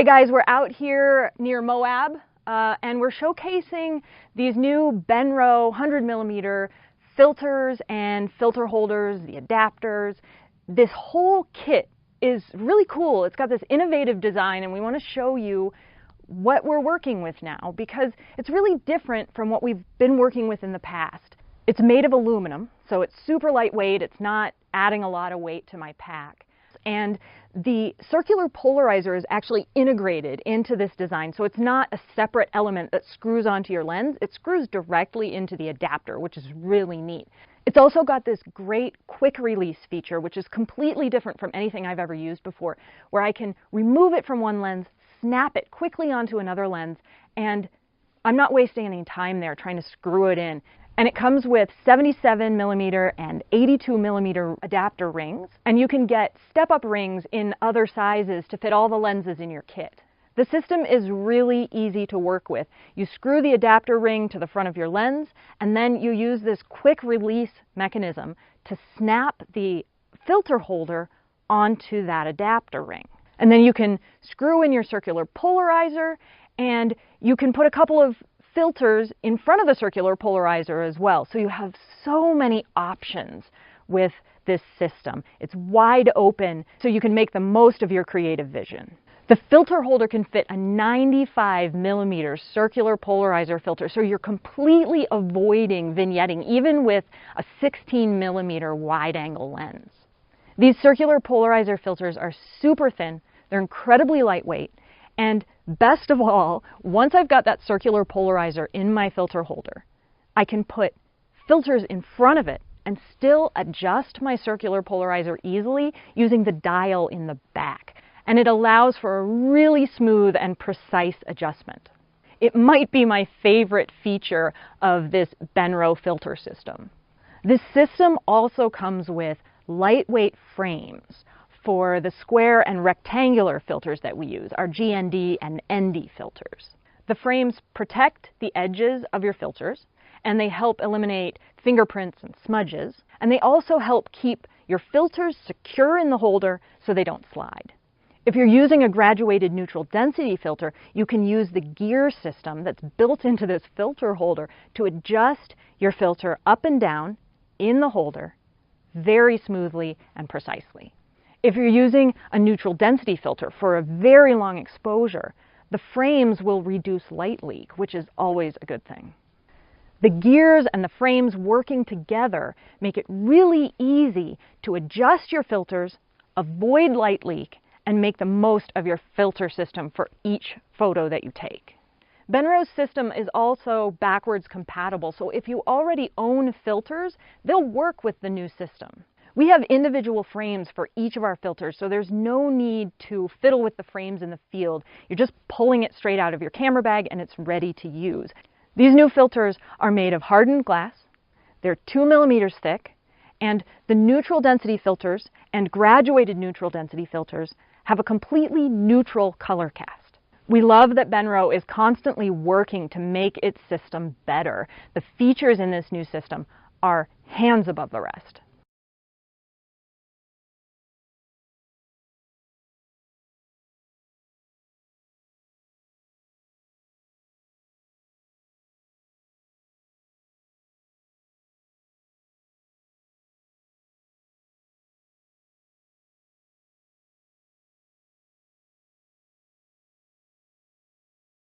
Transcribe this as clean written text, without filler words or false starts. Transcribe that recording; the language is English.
Hey guys, we're out here near Moab and we're showcasing these new Benro 100mm filters and filter holders, the adapters. This whole kit is really cool. It's got this innovative design and we want to show you what we're working with now because it's really different from what we've been working with in the past. It's made of aluminum, so it's super lightweight. It's not adding a lot of weight to my pack. And the circular polarizer is actually integrated into this design, so it's not a separate element that screws onto your lens. It screws directly into the adapter, which is really neat. It's also got this great quick release feature, which is completely different from anything I've ever used before, where I can remove it from one lens, snap it quickly onto another lens, and I'm not wasting any time there trying to screw it in. And it comes with 77mm and 82mm adapter rings, and you can get step-up rings in other sizes to fit all the lenses in your kit. The system is really easy to work with. You screw the adapter ring to the front of your lens, and then you use this quick release mechanism to snap the filter holder onto that adapter ring. And then you can screw in your circular polarizer, and you can put a couple of filters in front of the circular polarizer as well. So you have so many options with this system. It's wide open so you can make the most of your creative vision. The filter holder can fit a 95mm circular polarizer filter, so you're completely avoiding vignetting even with a 16mm wide-angle lens. These circular polarizer filters are super thin, they're incredibly lightweight, and best of all, once I've got that circular polarizer in my filter holder, I can put filters in front of it and still adjust my circular polarizer easily using the dial in the back. And it allows for a really smooth and precise adjustment. It might be my favorite feature of this Benro filter system. This system also comes with lightweight frames for the square and rectangular filters that we use, our GND and ND filters. The frames protect the edges of your filters, and they help eliminate fingerprints and smudges, and they also help keep your filters secure in the holder so they don't slide. If you're using a graduated neutral density filter, you can use the gear system that's built into this filter holder to adjust your filter up and down in the holder very smoothly and precisely. If you're using a neutral density filter for a very long exposure, the frames will reduce light leak, which is always a good thing. The gears and the frames working together make it really easy to adjust your filters, avoid light leak, and make the most of your filter system for each photo that you take. Benro's system is also backwards compatible, so if you already own filters, they'll work with the new system. We have individual frames for each of our filters, so there's no need to fiddle with the frames in the field. You're just pulling it straight out of your camera bag and it's ready to use. These new filters are made of hardened glass, they're 2mm thick, and the neutral density filters and graduated neutral density filters have a completely neutral color cast. We love that Benro is constantly working to make its system better. The features in this new system are hands above the rest.